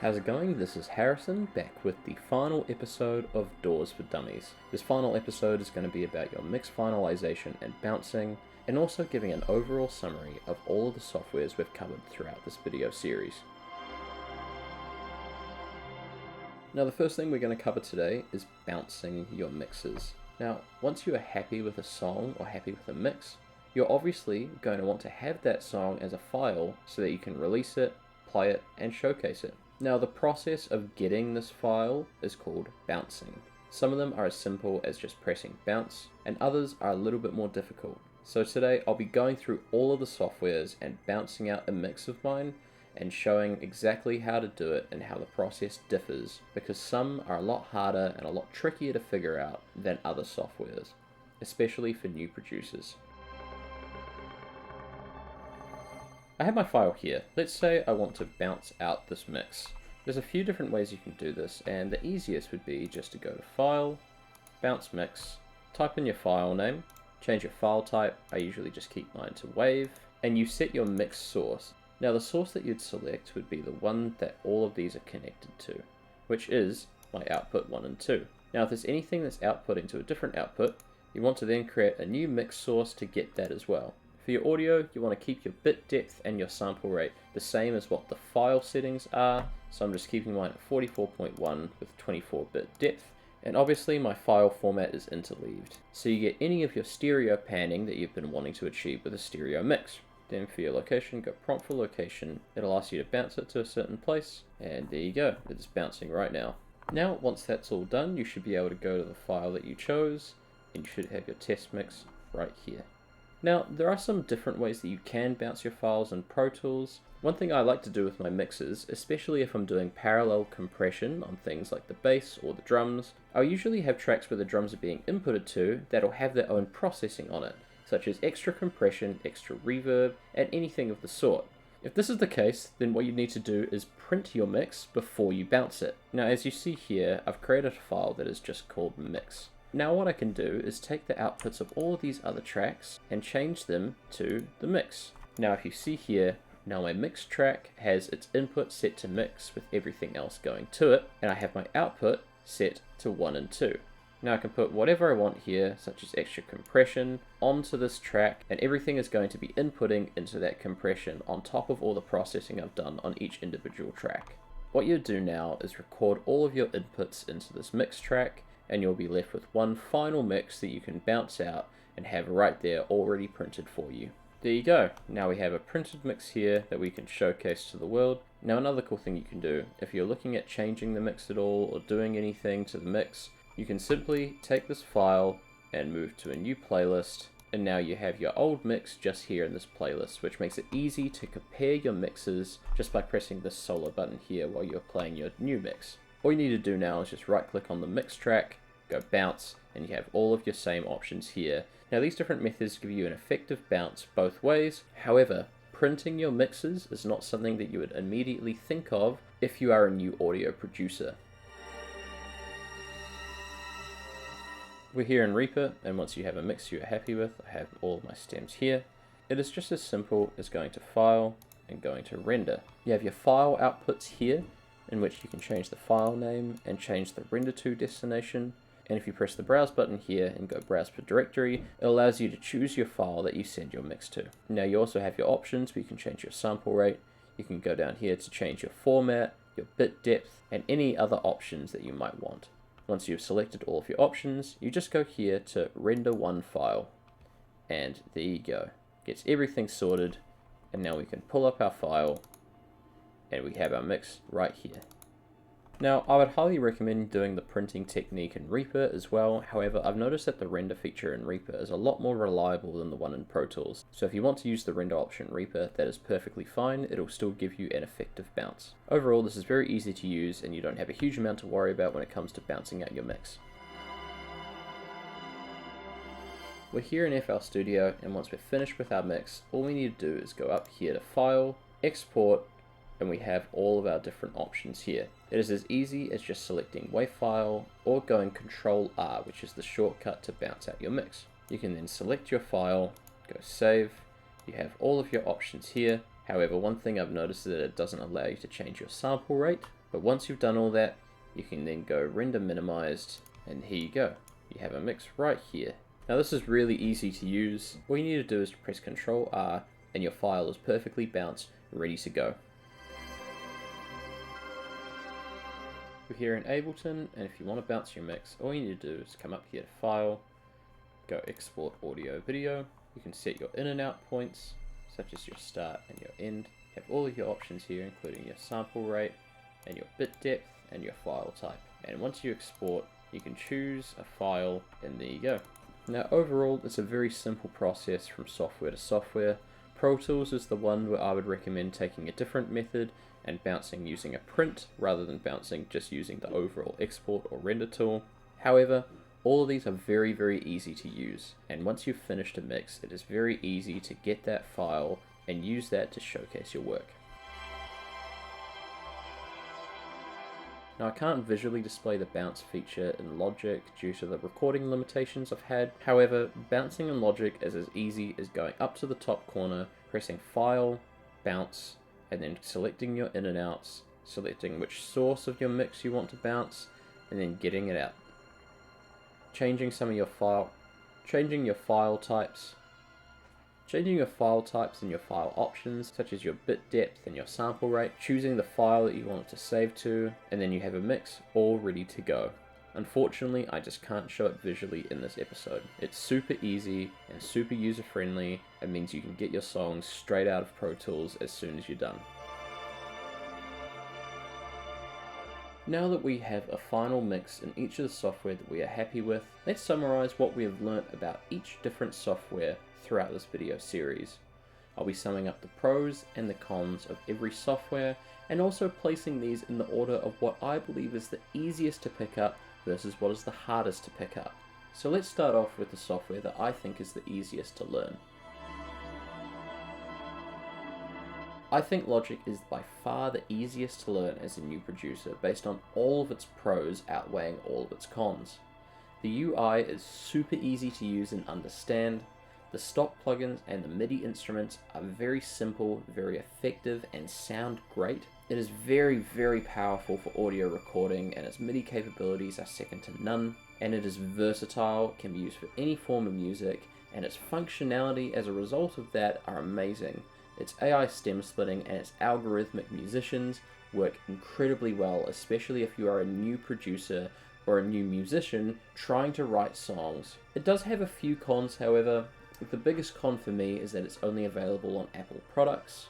How's it going? This is Harrison, back with the final episode of DAWs for Dummies. This final episode is going to be about your mix finalization and bouncing, and also giving an overall summary of all of the softwares we've covered throughout this video series. Now the first thing we're going to cover today is bouncing your mixes. Now once you are happy with a song or happy with a mix, you're obviously going to want to have that song as a file so that you can release it, play it, and showcase it. Now the process of getting this file is called bouncing. Some of them are as simple as just pressing bounce, and others are a little bit more difficult. So today I'll be going through all of the softwares and bouncing out a mix of mine and showing exactly how to do it and how the process differs, because some are a lot harder and a lot trickier to figure out than other softwares, especially for new producers. I have my file here. Let's say I want to bounce out this mix. There's a few different ways you can do this, and the easiest would be just to go to File, Bounce Mix, type in your file name, change your file type. I usually just keep mine to WAV, and you set your mix source. Now the source that you'd select would be the one that all of these are connected to, which is my output 1 and 2. Now if there's anything that's outputting to a different output, you want to then create a new mix source to get that as well. For your audio, you want to keep your bit depth and your sample rate the same as what the file settings are, so I'm just keeping mine at 44.1 with 24-bit depth, and obviously my file format is interleaved, so you get any of your stereo panning that you've been wanting to achieve with a stereo mix. Then for your location, go prompt for location. It'll ask you to bounce it to a certain place, and there you go, it's bouncing right now. Now once that's all done, you should be able to go to the file that you chose, and you should have your test mix right here. Now, there are some different ways that you can bounce your files in Pro Tools. One thing I like to do with my mixes, especially if I'm doing parallel compression on things like the bass or the drums, I'll usually have tracks where the drums are being inputted to that'll have their own processing on it, such as extra compression, extra reverb, and anything of the sort. If this is the case, then what you need to do is print your mix before you bounce it. Now, as you see here, I've created a file that is just called mix. Now what I can do is take the outputs of all of these other tracks and change them to the mix. Now if you see here, now my mix track has its input set to mix with everything else going to it, and I have my output set to 1 and 2. Now I can put whatever I want here, such as extra compression, onto this track, and everything is going to be inputting into that compression on top of all the processing I've done on each individual track. What you do now is record all of your inputs into this mix track, and you'll be left with one final mix that you can bounce out and have right there already printed for you. There you go. Now we have a printed mix here that we can showcase to the world. Now another cool thing you can do, if you're looking at changing the mix at all or doing anything to the mix, you can simply take this file and move to a new playlist, and now you have your old mix just here in this playlist, which makes it easy to compare your mixes just by pressing this solo button here while you're playing your new mix. All you need to do now is just right click on the mix track, go bounce, and you have all of your same options here. Now these different methods give you an effective bounce both ways. However, printing your mixes is not something that you would immediately think of if you are a new audio producer. We're here in Reaper, and once you have a mix you're happy with, I have all of my stems here. It is just as simple as going to File and going to Render. You have your file outputs here, in which you can change the file name and change the render to destination. And if you press the browse button here and go browse per directory, it allows you to choose your file that you send your mix to. Now you also have your options where you can change your sample rate. You can go down here to change your format, your bit depth, and any other options that you might want. Once you've selected all of your options, you just go here to render one file. And there you go. Gets everything sorted, and now we can pull up our file and we have our mix right here. Now, I would highly recommend doing the printing technique in Reaper as well. However, I've noticed that the render feature in Reaper is a lot more reliable than the one in Pro Tools. So if you want to use the render option in Reaper, that is perfectly fine. It'll still give you an effective bounce. Overall, this is very easy to use and you don't have a huge amount to worry about when it comes to bouncing out your mix. We're here in FL Studio, and once we're finished with our mix, all we need to do is go up here to File, Export, and we have all of our different options here. It is as easy as just selecting WAV file or going Control R, which is the shortcut to bounce out your mix. You can then select your file, go Save, you have all of your options here. However, one thing I've noticed is that it doesn't allow you to change your sample rate. But once you've done all that, you can then go render minimized, and here you go. You have a mix right here. Now this is really easy to use. All you need to do is press Ctrl R, and your file is perfectly bounced, ready to go. We're here in Ableton, and if you want to bounce your mix, all you need to do is come up here to File, go Export Audio Video. You can set your in and out points, such as your start and your end. Have all of your options here, including your sample rate, and your bit depth, and your file type. And once you export, you can choose a file, and there you go. Now overall, it's a very simple process from software to software. Pro Tools is the one where I would recommend taking a different method and bouncing using a print rather than bouncing just using the overall export or render tool. However, all of these are very, very easy to use, and once you've finished a mix, it is very easy to get that file and use that to showcase your work. Now I can't visually display the bounce feature in Logic due to the recording limitations I've had. However, bouncing in Logic is as easy as going up to the top corner, pressing File, Bounce, and then selecting your in and outs, selecting which source of your mix you want to bounce, and then getting it out. Changing your file types and your file options, such as your bit depth and your sample rate, choosing the file that you want it to save to, and then you have a mix all ready to go. Unfortunately, I just can't show it visually in this episode. It's super easy and super user-friendly. It means you can get your songs straight out of Pro Tools as soon as you're done. Now that we have a final mix in each of the software that we are happy with, let's summarize what we have learnt about each different software throughout this video series. I'll be summing up the pros and the cons of every software, and also placing these in the order of what I believe is the easiest to pick up versus what is the hardest to pick up. So let's start off with the software that I think is the easiest to learn. I think Logic is by far the easiest to learn as a new producer based on all of its pros outweighing all of its cons. The UI is super easy to use and understand. The stock plugins and the MIDI instruments are very simple, very effective, and sound great. It is very, very powerful for audio recording, and its MIDI capabilities are second to none. And it is versatile, can be used for any form of music, and its functionality as a result of that are amazing. Its AI stem splitting and its algorithmic musicians work incredibly well, especially if you are a new producer or a new musician trying to write songs. It does have a few cons, however. The biggest con for me is that it's only available on Apple products,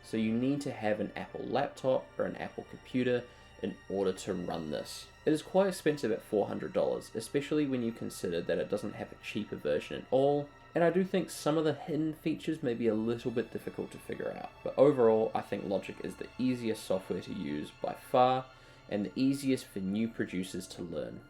so you need to have an Apple laptop or an Apple computer in order to run this. It is quite expensive at $400, especially when you consider that it doesn't have a cheaper version at all, and I do think some of the hidden features may be a little bit difficult to figure out. But overall, I think Logic is the easiest software to use by far, and the easiest for new producers to learn.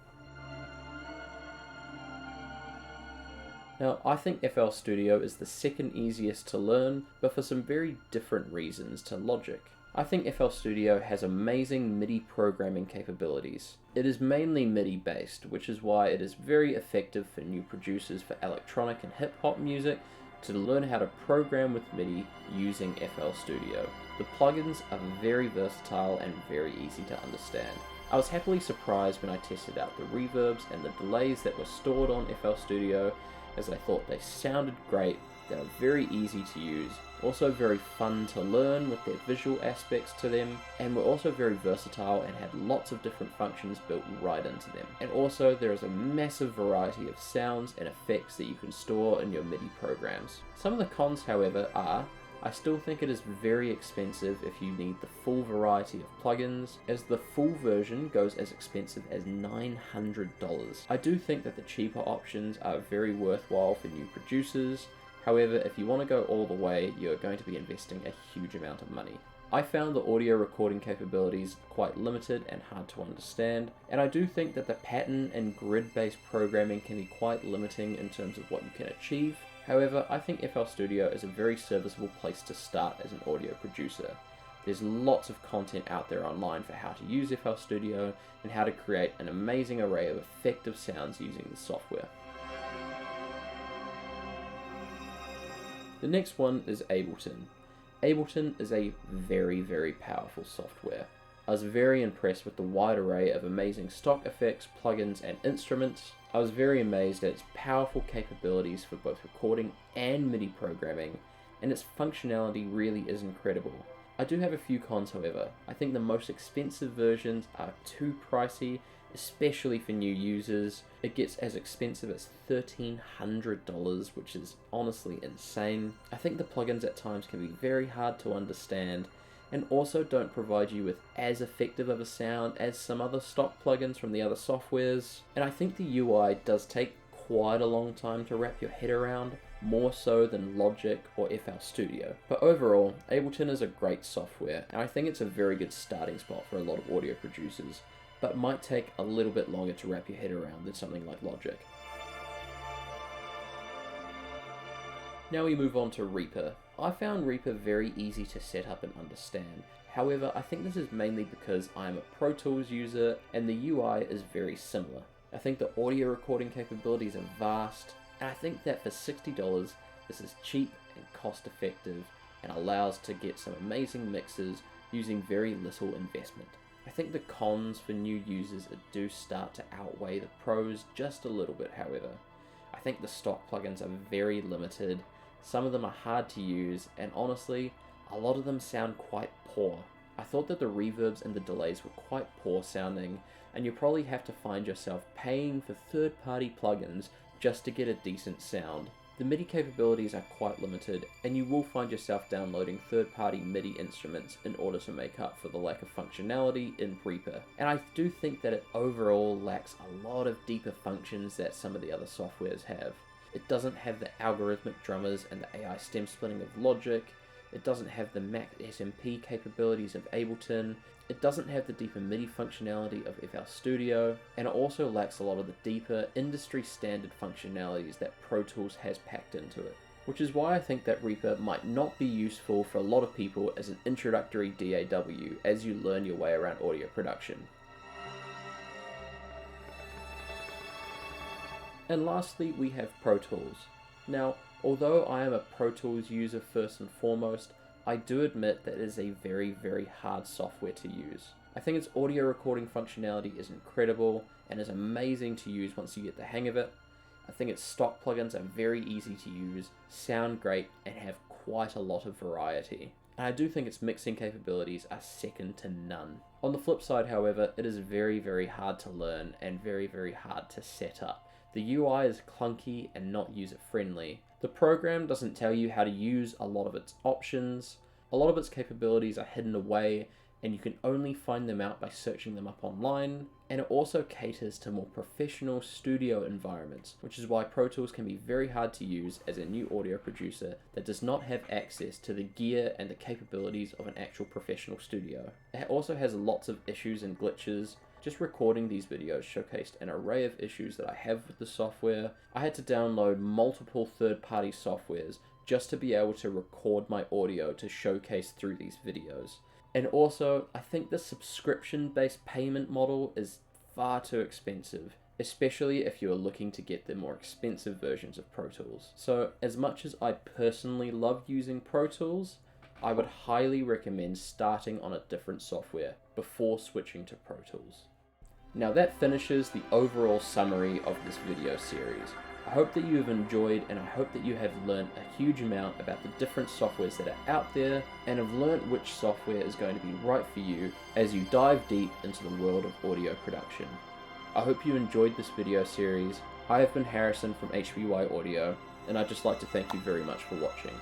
Now, I think FL Studio is the second easiest to learn, but for some very different reasons to Logic. I think FL Studio has amazing MIDI programming capabilities. It is mainly MIDI based, which is why it is very effective for new producers for electronic and hip-hop music to learn how to program with MIDI using FL Studio. The plugins are very versatile and very easy to understand. I was happily surprised when I tested out the reverbs and the delays that were stored on FL Studio, as I thought they sounded great, they are very easy to use, also very fun to learn with their visual aspects to them, and were also very versatile and had lots of different functions built right into them. And also there is a massive variety of sounds and effects that you can store in your MIDI programs. Some of the cons, however, are I still think it is very expensive if you need the full variety of plugins, as the full version goes as expensive as $900. I do think that the cheaper options are very worthwhile for new producers. However, if you want to go all the way, you're going to be investing a huge amount of money. I found the audio recording capabilities quite limited and hard to understand, and I do think that the pattern and grid-based programming can be quite limiting in terms of what you can achieve. However, I think FL Studio is a very serviceable place to start as an audio producer. There's lots of content out there online for how to use FL Studio and how to create an amazing array of effective sounds using the software. The next one is Ableton. Ableton is a very, very powerful software. I was very impressed with the wide array of amazing stock effects, plugins, and instruments. I was very amazed at its powerful capabilities for both recording and MIDI programming, and its functionality really is incredible. I do have a few cons, however. I think the most expensive versions are too pricey, especially for new users. It gets as expensive as $1,300, which is honestly insane. I think the plugins at times can be very hard to understand, and also don't provide you with as effective of a sound as some other stock plugins from the other softwares. And I think the UI does take quite a long time to wrap your head around, more so than Logic or FL Studio. But overall, Ableton is a great software, and I think it's a very good starting spot for a lot of audio producers, but might take a little bit longer to wrap your head around than something like Logic. Now we move on to Reaper. I found Reaper very easy to set up and understand. However, I think this is mainly because I am a Pro Tools user and the UI is very similar. I think the audio recording capabilities are vast, and I think that for $60, this is cheap and cost effective and allows to get some amazing mixes using very little investment. I think the cons for new users do start to outweigh the pros just a little bit, however. I think the stock plugins are very limited, some of them are hard to use, and honestly, a lot of them sound quite poor. I thought that the reverbs and the delays were quite poor sounding, and you probably have to find yourself paying for third-party plugins just to get a decent sound. The MIDI capabilities are quite limited, and you will find yourself downloading third-party MIDI instruments in order to make up for the lack of functionality in Reaper. And I do think that it overall lacks a lot of deeper functions that some of the other softwares have. It doesn't have the algorithmic drummers and the AI stem splitting of Logic. It doesn't have the max SMP capabilities of Ableton. It doesn't have the deeper MIDI functionality of FL Studio, and it also lacks a lot of the deeper industry standard functionalities that Pro Tools has packed into it. Which is why I think that Reaper might not be useful for a lot of people as an introductory DAW as you learn your way around audio production. And lastly, we have Pro Tools. Now, although I am a Pro Tools user first and foremost, I do admit that it is a very, very hard software to use. I think its audio recording functionality is incredible and is amazing to use once you get the hang of it. I think its stock plugins are very easy to use, sound great, and have quite a lot of variety. And I do think its mixing capabilities are second to none. On the flip side, however, it is very, very hard to learn and very, very hard to set up. The UI is clunky and not user-friendly. The program doesn't tell you how to use a lot of its options. A lot of its capabilities are hidden away, and you can only find them out by searching them up online. And it also caters to more professional studio environments, which is why Pro Tools can be very hard to use as a new audio producer that does not have access to the gear and the capabilities of an actual professional studio. It also has lots of issues and glitches. Just recording these videos showcased an array of issues that I have with the software. I had to download multiple third-party softwares just to be able to record my audio to showcase through these videos. And also, I think the subscription-based payment model is far too expensive, especially if you are looking to get the more expensive versions of Pro Tools. So, as much as I personally love using Pro Tools, I would highly recommend starting on a different software before switching to Pro Tools. Now that finishes the overall summary of this video series. I hope that you have enjoyed, and I hope that you have learned a huge amount about the different softwares that are out there and have learned which software is going to be right for you as you dive deep into the world of audio production. I hope you enjoyed this video series. I have been Harrison from HBY Audio, and I'd just like to thank you very much for watching.